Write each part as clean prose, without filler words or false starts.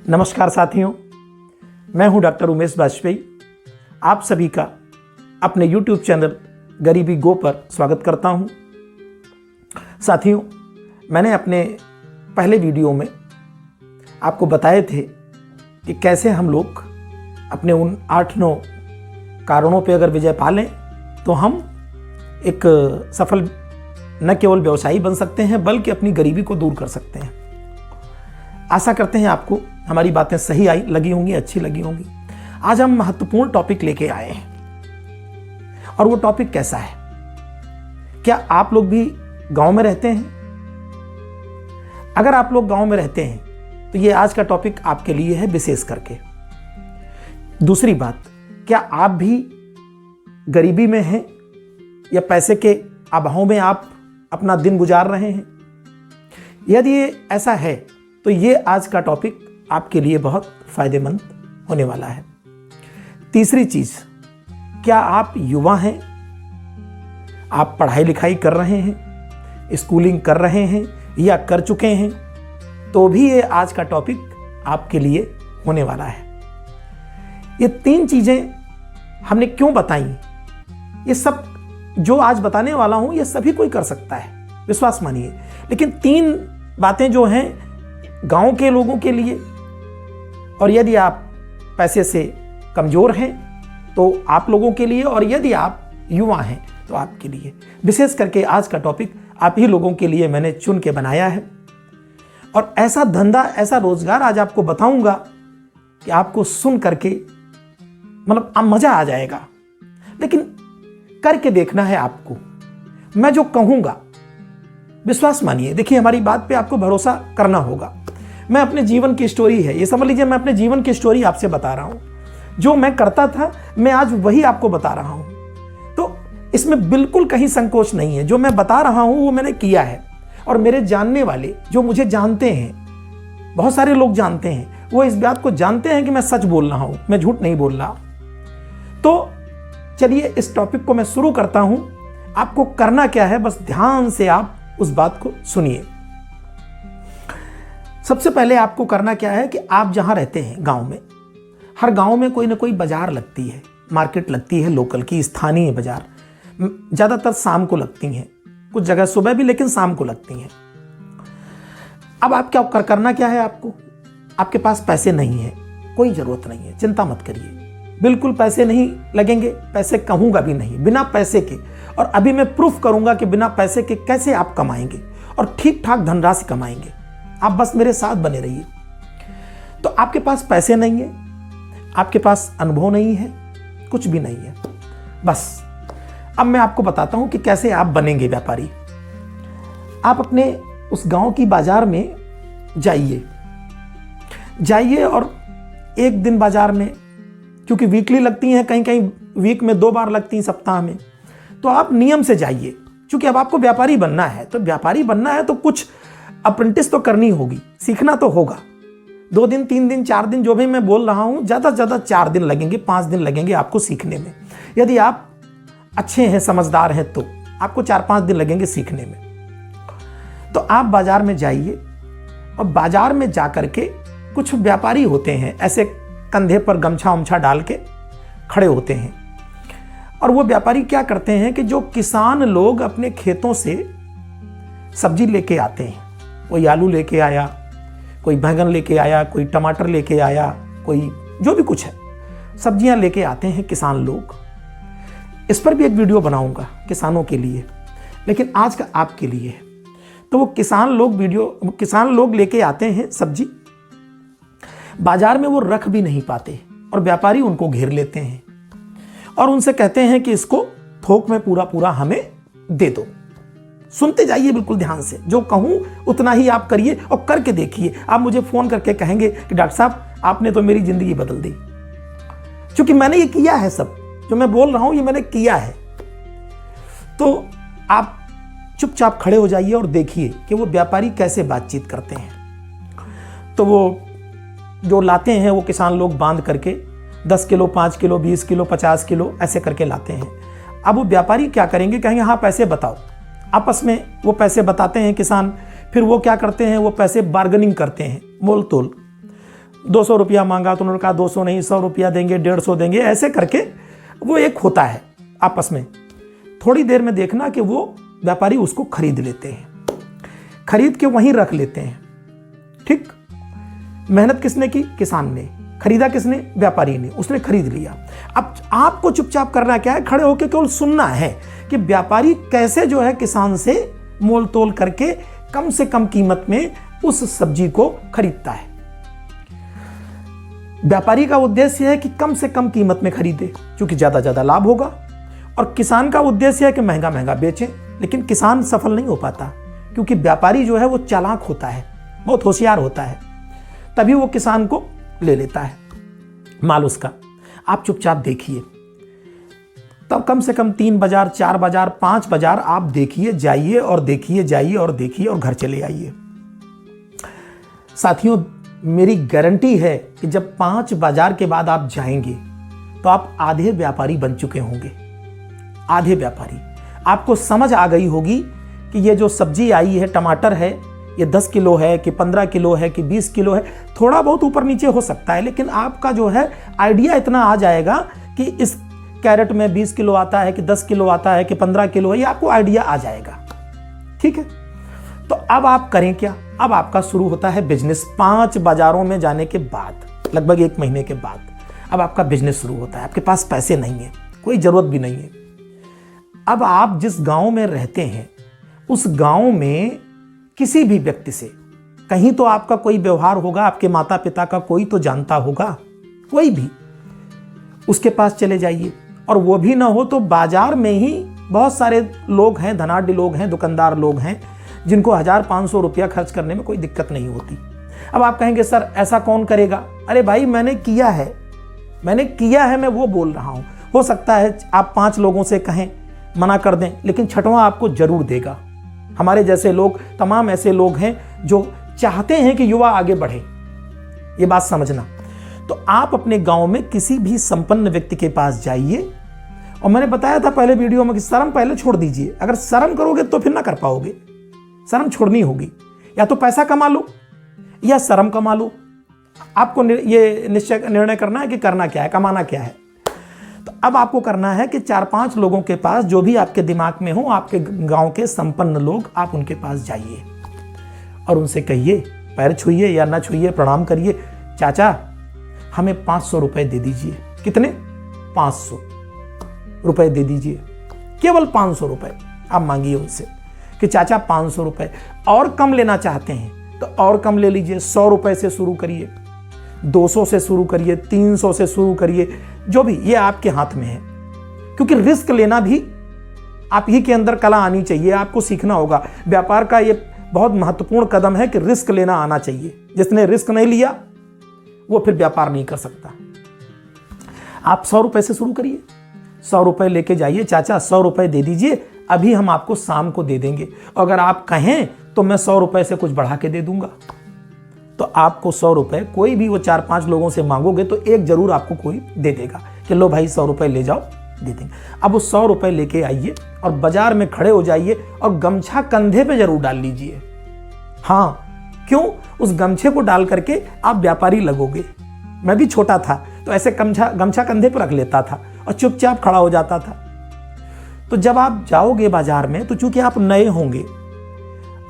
नमस्कार साथियों, मैं हूं डॉक्टर उमेश वाजपेयी। आप सभी का अपने YouTube चैनल गरीबी गो पर स्वागत करता हूं। साथियों, मैंने अपने पहले वीडियो में आपको बताए थे कि कैसे हम लोग अपने उन 8-9 कारणों पे अगर विजय पा लें तो हम एक सफल न केवल व्यवसायी बन सकते हैं बल्कि अपनी गरीबी को दूर कर सकते हैं। आशा करते हैं आपको हमारी बातें सही लगी होंगी, अच्छी लगी होंगी। आज हम महत्वपूर्ण टॉपिक लेके आए हैं और वो टॉपिक कैसा है? क्या आप लोग भी गांव में रहते हैं? अगर आप लोग गांव में रहते हैं तो ये आज का टॉपिक आपके लिए है विशेष करके। दूसरी बात, क्या आप भी गरीबी में हैं या पैसे के अभाव में आप अपना दिन गुजार रहे हैं? यदि ये ऐसा है तो ये आज का टॉपिक आपके लिए बहुत फायदेमंद होने वाला है। तीसरी चीज, क्या आप युवा हैं? आप पढ़ाई लिखाई कर रहे हैं, स्कूलिंग कर रहे हैं या कर चुके हैं? तो भी ये आज का टॉपिक आपके लिए होने वाला है। ये 3 चीजें हमने क्यों बताई? ये सब जो आज बताने वाला हूं ये सभी कोई कर सकता है, विश्वास मानिए। लेकिन 3 बातें जो हैं गांव के लोगों के लिए, और यदि आप पैसे से कमजोर हैं तो आप लोगों के लिए, और यदि आप युवा हैं तो आपके लिए। विशेष करके आज का टॉपिक आप ही लोगों के लिए मैंने चुन के बनाया है। और ऐसा धंधा, ऐसा रोजगार आज आपको बताऊंगा कि आपको सुन करके मतलब मजा आ जाएगा। लेकिन करके देखना है आपको। मैं जो कहूंगा विश्वास मानिए, देखिए हमारी बात पे आपको भरोसा करना होगा। मैं अपने जीवन की स्टोरी है, ये समझ लीजिए मैं अपने जीवन की स्टोरी आपसे बता रहा हूं। जो मैं करता था मैं आज वही आपको बता रहा हूं। तो इसमें बिल्कुल कहीं संकोच नहीं है। जो मैं बता रहा हूं वो मैंने किया है। और मेरे जानने वाले जो मुझे जानते हैं, बहुत सारे लोग जानते हैं, वो इस बात को जानते हैं कि मैं सच बोल रहा हूं, मैं झूठ नहीं बोल रहा। तो चलिए इस टॉपिक को मैं शुरू करता हूं। आपको करना क्या है, बस ध्यान से आप उस बात को सुनिए। सबसे पहले आपको करना क्या है कि आप जहां रहते हैं गांव में, हर गांव में कोई ना कोई बाजार लगती है, मार्केट लगती है, लोकल की स्थानीय बाजार। ज्यादातर शाम को लगती हैं, कुछ जगह सुबह भी, लेकिन शाम को लगती हैं। अब आप क्या करना क्या है आपको? आपके पास पैसे नहीं है, कोई जरूरत नहीं है, चिंता मत करिए। बिल्कुल पैसे नहीं लगेंगे, पैसे कहूंगा भी नहीं, बिना पैसे के। और अभी मैं प्रूफ करूंगा कि बिना पैसे के कैसे आप कमाएंगे और ठीक ठाक धनराशि कमाएंगे। आप बस मेरे साथ बने रहिए। तो आपके पास पैसे नहीं है, आपके पास अनुभव नहीं है, कुछ भी नहीं है। बस अब मैं आपको बताता हूं कि कैसे आप बनेंगे व्यापारी। आप अपने उस गांव की बाजार में जाइए और एक दिन बाजार में, क्योंकि वीकली लगती हैं, कहीं कहीं वीक में 2 बार लगती हैं, सप्ताह में, तो आप नियम से जाइए। क्योंकि अब आपको व्यापारी बनना है, तो व्यापारी बनना है तो कुछ अप्रेंटिस तो करनी होगी, सीखना तो होगा। 2 दिन, 3 दिन, 4 दिन, जो भी मैं बोल रहा हूं, ज्यादा से ज्यादा 4 दिन लगेंगे, 5 दिन लगेंगे आपको सीखने में। यदि आप अच्छे हैं, समझदार हैं, तो आपको 4-5 दिन लगेंगे सीखने में। तो आप बाजार में जाइए और बाजार में जाकर के कुछ व्यापारी होते हैं, ऐसे कंधे पर गमछा उमछा डाल के खड़े होते हैं। और वो व्यापारी क्या करते हैं कि जो किसान लोग अपने खेतों से सब्जी लेके आते हैं, कोई आलू लेके आया, कोई बैंगन लेके आया, कोई टमाटर लेके आया, कोई जो भी कुछ है, सब्जियां लेके आते हैं किसान लोग। इस पर भी एक वीडियो बनाऊंगा किसानों के लिए, लेकिन आज का आपके लिए है। तो वो किसान लोग लेके आते हैं सब्जी, बाजार में वो रख भी नहीं पाते और व्यापारी उनको घेर लेते हैं और उनसे कहते हैं कि इसको थोक में पूरा हमें दे दो। सुनते जाइए बिल्कुल ध्यान से, जो कहूं उतना ही आप करिए और करके देखिए। आप मुझे फोन करके कहेंगे कि डॉक्टर साहब आपने तो मेरी जिंदगी बदल दी, क्योंकि मैंने ये किया है। सब जो मैं बोल रहा हूं ये मैंने किया है। तो आप चुपचाप खड़े हो जाइए और देखिए कि वो व्यापारी कैसे बातचीत करते हैं। तो वो जो लाते हैं वो किसान लोग बांध करके 10 किलो, 5 किलो, 20 किलो, 50 किलो ऐसे करके लाते हैं। अब वो व्यापारी क्या करेंगे, कहेंगे हाँ पैसे बताओ। आपस में वो पैसे बताते हैं किसान, फिर वो क्या करते हैं, वो पैसे बार्गेनिंग करते हैं, मोल तोल। 200 रुपया मांगा तो उन्होंने कहा 200 नहीं, 100 रुपया देंगे, 150 देंगे, ऐसे करके वो एक होता है आपस में। थोड़ी देर में देखना कि वो व्यापारी उसको खरीद लेते हैं, खरीद के वहीं रख लेते हैं। ठीक, मेहनत किसने की? किसान ने। खरीदा किसने? व्यापारी ने। उसने खरीद लिया। अब आपको चुपचाप करना क्या है? खड़े होकर केवल सुनना है कि व्यापारी कैसे जो है किसान से मोल तोल करके कम से कम कीमत में उस सब्जी को खरीदता है। व्यापारी का उद्देश्य है कि कम से कम कीमत में खरीदे, क्योंकि ज्यादा लाभ होगा, और किसान का उद्देश्य है कि महंगा महंगा बेचें। लेकिन किसान सफल नहीं हो पाता, क्योंकि व्यापारी जो है वो चालाक होता है, बहुत होशियार होता है, तभी वो किसान को ले लेता है माल उसका। आप चुपचाप देखिए, तब कम से कम 3 बाजार, 4 बाजार, 5 बाजार आप देखिए, जाइए और देखिए, जाइए और देखिए और घर चले आइए। साथियों, मेरी गारंटी है कि जब 5 बाजार के बाद आप जाएंगे तो आप आधे व्यापारी बन चुके होंगे। आधे व्यापारी, आपको समझ आ गई होगी कि ये जो सब्जी आई है, टमाटर है, ये 10 किलो है कि 15 किलो है कि 20 किलो है। थोड़ा बहुत ऊपर नीचे हो सकता है, लेकिन आपका जो है आइडिया इतना आ जाएगा कि इस कैरेट में 20 किलो आता है कि 10 किलो आता है कि 15 किलो है, ये आपको आइडिया आ जाएगा। ठीक है, तो अब आप करें क्या? अब आपका शुरू होता है बिजनेस। 5 बाजारों में जाने के बाद, लगभग 1 महीने के बाद, अब आपका बिजनेस शुरू होता है। आपके पास पैसे नहीं है, कोई जरूरत भी नहीं है। अब आप जिस गांव में रहते हैं, उस गांव में किसी भी व्यक्ति से कहीं तो आपका कोई व्यवहार होगा, आपके माता पिता का कोई तो जानता होगा, कोई भी, उसके पास चले जाइए। और वो भी ना हो तो बाजार में ही बहुत सारे लोग हैं, धनाढ्य लोग हैं, दुकानदार लोग हैं, जिनको 1000-500 रुपया खर्च करने में कोई दिक्कत नहीं होती। अब आप कहेंगे सर ऐसा कौन करेगा? अरे भाई, मैंने किया है, मैं वो बोल रहा हूं। हो सकता है आप 5 लोगों से कहें, मना कर दें, लेकिन छठवां आपको जरूर देगा। हमारे जैसे लोग, तमाम ऐसे लोग हैं जो चाहते हैं कि युवा आगे बढ़े, ये बात समझना। तो आप अपने गांव में किसी भी संपन्न व्यक्ति के पास जाइए, और मैंने बताया था पहले वीडियो में कि शर्म पहले छोड़ दीजिए। अगर शर्म करोगे तो फिर ना कर पाओगे, शर्म छोड़नी होगी। या तो पैसा कमा लो या शर्म कमा लो। आपको ये निर्णय करना है कि करना क्या है, कमाना क्या है। तो अब आपको करना है कि 4-5 लोगों के पास, जो भी आपके दिमाग में हो, आपके गांव के संपन्न लोग, आप उनके पास जाइए और उनसे कहिए, पैर छूइए या ना छूइए, प्रणाम करिए, चाचा हमें 500 रुपए दे दीजिए। कितने? 500 रुपए दे दीजिए, केवल 500 रुपए आप मांगिए उनसे कि चाचा 500 रुपए। और कम लेना चाहते हैं तो और कम ले लीजिए, 100 रुपए से शुरू करिए, 200 से शुरू करिए, 300 से शुरू करिए, जो भी, ये आपके हाथ में है। क्योंकि रिस्क लेना भी आप ही के अंदर कला आनी चाहिए, आपको सीखना होगा। व्यापार का ये बहुत महत्वपूर्ण कदम है कि रिस्क लेना आना चाहिए। जिसने रिस्क नहीं लिया वो फिर व्यापार नहीं कर सकता। आप 100 रुपए से शुरू करिए, 100 रुपए लेके जाइए, चाचा 100 रुपए दे दीजिए, अभी हम आपको शाम को दे देंगे। अगर आप कहें तो मैं 100 रुपए से कुछ बढ़ा के दे दूंगा। तो आपको 100 रुपए, कोई भी वो 4-5 लोगों से मांगोगे तो एक जरूर आपको कोई दे देगा कि लो भाई 100 रुपए ले जाओ, दे देंगे। अब वो 100 रुपए लेके आइए और बाजार में खड़े हो जाइए और गमछा कंधे पे जरूर डाल लीजिए। हाँ, क्यों? उस गमछे को डाल करके आप व्यापारी लगोगे। मैं भी छोटा था तो ऐसे गमछा कंधे पर रख लेता था और चुपचाप खड़ा हो जाता था। तो जब आप जाओगे बाजार में, तो चूंकि आप नए होंगे,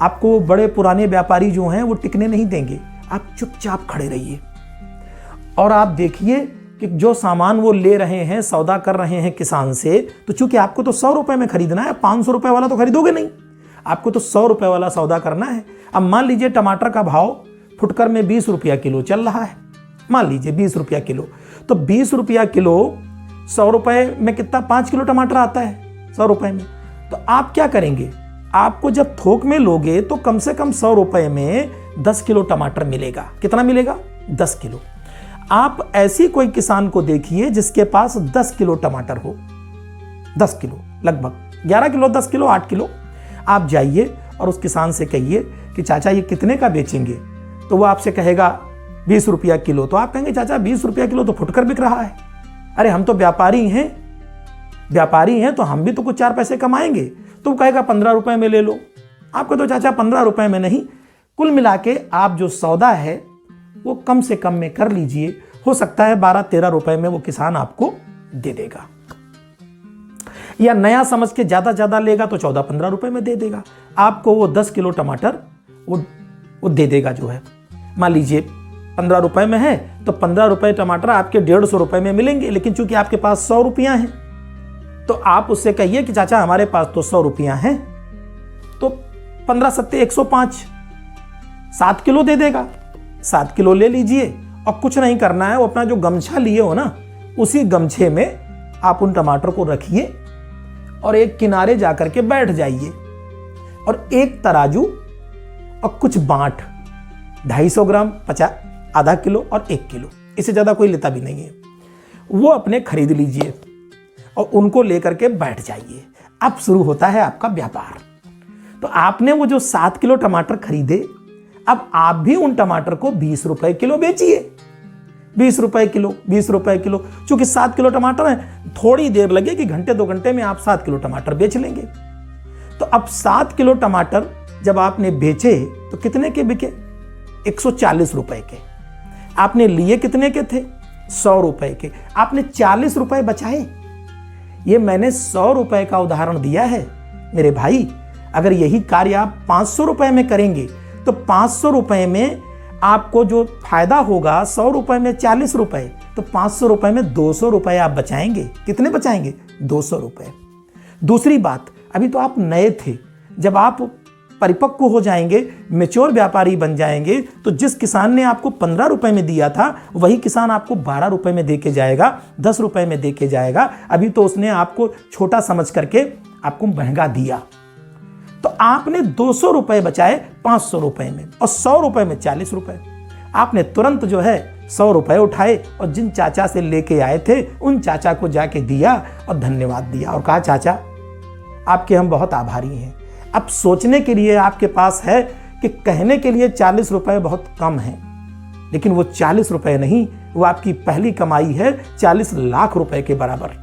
आपको बड़े पुराने व्यापारी जो हैं वो टिकने नहीं देंगे। आप चुपचाप खड़े रहिए और आप देखिए कि जो सामान वो ले रहे हैं, सौदा कर रहे हैं किसान से, तो चूंकि आपको तो 100 रुपए में खरीदना है, 500 रुपए वाला तो खरीदोगे नहीं, आपको तो 100 रुपए वाला सौदा करना है। अब मान लीजिए टमाटर का भाव फुटकर में 20 रुपया किलो चल रहा है, मान लीजिए 20 रुपया किलो, तो 20 रुपया किलो 100 रुपए में कितना? 5 किलो टमाटर आता है 100 रुपए में। तो आप क्या करेंगे? आपको जब थोक में लोगे तो कम से कम 100 रुपए में 10 किलो टमाटर मिलेगा। कितना मिलेगा? 10 किलो। आप ऐसी कोई किसान को देखिए जिसके पास 10 किलो टमाटर हो, 10 किलो, लगभग 11 किलो, 10 किलो, 8 किलो। आप जाइए और उस किसान से कहिए कि चाचा ये कितने का बेचेंगे? तो वो आपसे कहेगा 20 रुपया किलो। तो आप कहेंगे चाचा 20 रुपया किलो तो फुटकर बिक रहा है। अरे हम तो व्यापारी हैं तो हम भी तो कुछ 4 पैसे कमाएंगे। तो वो कहेगा 15 रुपए में ले लो। आपको तो चाचा 15 रुपए में नहीं, कुल मिला के आप जो सौदा है वो कम से कम में कर लीजिए। हो सकता है 12-13 रुपए में वो किसान आपको दे देगा, या नया समझ के ज़्यादा लेगा तो 14-15 रुपए में दे देगा आपको। वो 10 किलो टमाटर वो दे देगा जो है। मान लीजिए 15 रुपए में है तो 15 रुपए टमाटर आपके 150 रुपए में मिलेंगे, लेकिन चूंकि आपके पास 100 रुपया हैं तो आप उससे कहिए कि चाचा हमारे पास तो 100 रुपया हैं, तो 15×7 105, 7 किलो दे देगा। 7 किलो ले लीजिए और कुछ नहीं करना है, वो अपना जो गमछा लिए हो ना, उसी गमछे में आप उन टमाटर को रखिए और एक किनारे जाकर के बैठ जाइए, और एक तराजू और कुछ बांट 250 ग्राम, 50, आधा किलो और 1 किलो, इससे ज़्यादा कोई लेता भी नहीं है, वो अपने खरीद लीजिए और उनको लेकर के बैठ जाइए। अब शुरू होता है आपका व्यापार। तो आपने वो जो 7 किलो टमाटर खरीदे, अब आप भी उन टमाटर को 20 रुपए किलो बेचिए। 20 रुपए किलो, 20 रुपए किलो, चूंकि 7 किलो टमाटर है, थोड़ी देर लगेगी, घंटे 2 घंटे में आप 7 किलो टमाटर बेच लेंगे। तो अब 7 किलो टमाटर जब आपने बेचे तो कितने के बिके? 140 रुपए के। आपने लिए कितने के थे? 100 रुपए के। आपने 40 रुपए बचाए। ये मैंने 100 रुपए का उदाहरण दिया है मेरे भाई। अगर यही कार्य आप 500 रुपए में करेंगे तो 500 रुपए में आपको जो फायदा होगा, 100 रुपए में 40 रुपए, तो 500 रुपए में 200 रुपए आप बचाएंगे। कितने बचाएंगे? 200 रुपए। दूसरी बात, अभी तो आप नए थे, जब आप परिपक्व हो जाएंगे, मैच्योर व्यापारी बन जाएंगे, तो जिस किसान ने आपको 15 रुपए में दिया था, वही किसान आपको 12 रुपए में दे के जाएगा, 10 रुपए में दे के जाएगा। अभी तो उसने आपको छोटा समझ करके आपको महंगा दिया। तो आपने 200 रुपए बचाए 500 रुपए में, और 100 रुपए में 40 रुपए। आपने तुरंत जो है 100 रुपए उठाए और जिन चाचा से लेके आए थे उन चाचा को जाके दिया और धन्यवाद दिया और कहा, चाचा आपके हम बहुत आभारी हैं। अब सोचने के लिए आपके पास है कि कहने के लिए 40 रुपए बहुत कम है, लेकिन वो 40 रुपए नहीं, वो आपकी पहली कमाई है 40 लाख रुपए के बराबर।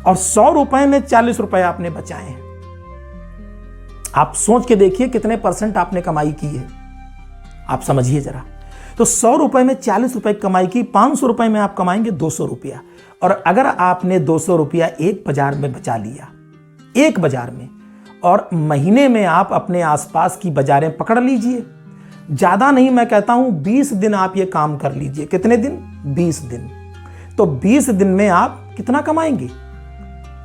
और 100 रुपए में 40 रुपए आपने बचाए हैं। आप सोच के देखिए कितने % आपने कमाई की है, आप समझिए जरा। तो 100 रुपए में 40 रुपए कमाई की, 500 रुपए में आप कमाएंगे 200 रुपया। और अगर आपने 200 रुपया एक बाजार में बचा लिया, एक बाजार में, और महीने में आप अपने आसपास की बाजारें पकड़ लीजिए, ज्यादा नहीं मैं कहता हूं 20 दिन आप ये काम कर लीजिए। कितने दिन? 20 दिन। तो 20 दिन में आप कितना कमाएंगे?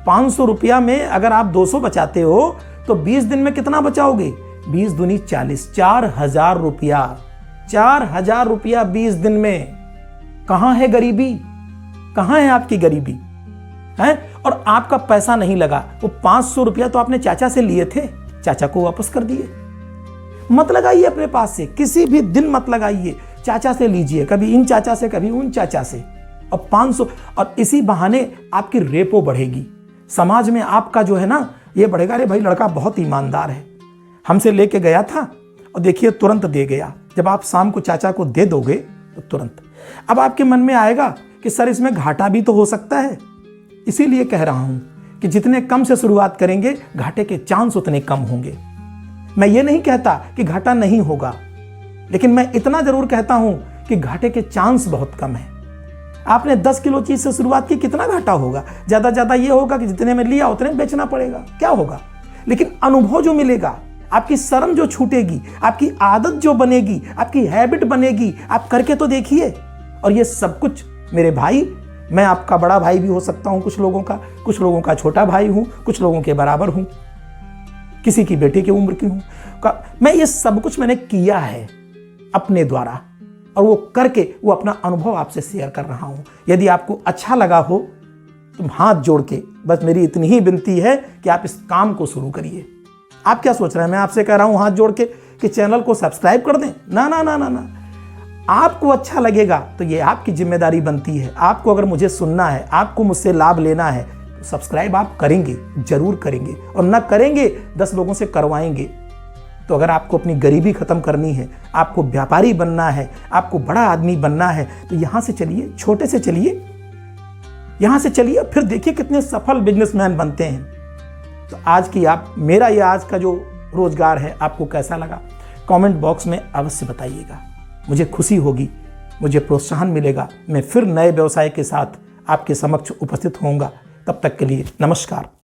500 रुपया में अगर आप 200 बचाते हो तो 20 दिन में कितना बचाओगे? 20 दूनी 40, 4000 रुपया। 4000 रुपया 20 दिन में। कहां है गरीबी? कहां है आपकी गरीबी है? और आपका पैसा नहीं लगा। वो 500 रुपया तो आपने चाचा से लिए थे, चाचा को वापस कर दिए। मत लगाइए अपने पास से, किसी भी दिन मत लगाइए, चाचा से लीजिए, कभी इन चाचा से कभी उन चाचा से, और 500, और इसी बहाने आपकी रेपो बढ़ेगी। समाज में आपका जो है ना ये बढ़ेगा, अरे भाई लड़का बहुत ईमानदार है, हमसे लेके गया था और देखिए तुरंत दे गया। जब आप शाम को चाचा को दे दोगे तो तुरंत। अब आपके मन में आएगा कि सर इसमें घाटा भी तो हो सकता है, इसीलिए कह रहा हूं कि जितने कम से शुरुआत करेंगे घाटे के चांस उतने कम होंगे। मैं ये नहीं कहता कि घाटा नहीं होगा, लेकिन मैं इतना जरूर कहता हूं कि घाटे के चांस बहुत कम है। आपने 10 किलो चीज से शुरुआत की, कितना घाटा होगा? ज्यादा ये होगा कि जितने में लिया उतने बेचना पड़ेगा, क्या होगा? लेकिन अनुभव जो मिलेगा, आपकी शर्म जो छूटेगी, आपकी आदत जो बनेगी, आपकी हैबिट बनेगी, आप करके तो देखिए। और ये सब कुछ मेरे भाई, मैं आपका बड़ा भाई भी हो सकता हूं कुछ लोगों का छोटा भाई हूं, कुछ लोगों के बराबर हूं, किसी की बेटे की उम्र की हूं। मैं ये सब कुछ मैंने किया है अपने द्वारा, और वो करके वो अपना अनुभव आपसे शेयर कर रहा हूं। यदि आपको अच्छा लगा हो तो हाथ जोड़ के बस मेरी इतनी ही विनती है कि आप इस काम को शुरू करिए। आप क्या सोच रहे हैं? मैं आपसे कह रहा हूं हाथ जोड़ के कि चैनल को सब्सक्राइब कर दें? ना ना ना ना ना। आपको अच्छा लगेगा तो ये आपकी जिम्मेदारी बनती है। आपको अगर मुझे सुनना है, आपको मुझसे लाभ लेना है, तो सब्सक्राइब आप करेंगे, जरूर करेंगे, और ना करेंगे 10 लोगों से करवाएंगे। तो अगर आपको अपनी गरीबी खत्म करनी है, आपको व्यापारी बनना है, आपको बड़ा आदमी बनना है, तो यहां से चलिए, छोटे से चलिए, यहां से चलिए, फिर देखिए कितने सफल बिजनेसमैन बनते हैं। तो आज की मेरा ये आज का जो रोजगार है आपको कैसा लगा, कमेंट बॉक्स में अवश्य बताइएगा। मुझे खुशी होगी, मुझे प्रोत्साहन मिलेगा। मैं फिर नए व्यवसाय के साथ आपके समक्ष उपस्थित होऊंगा। तब तक के लिए नमस्कार।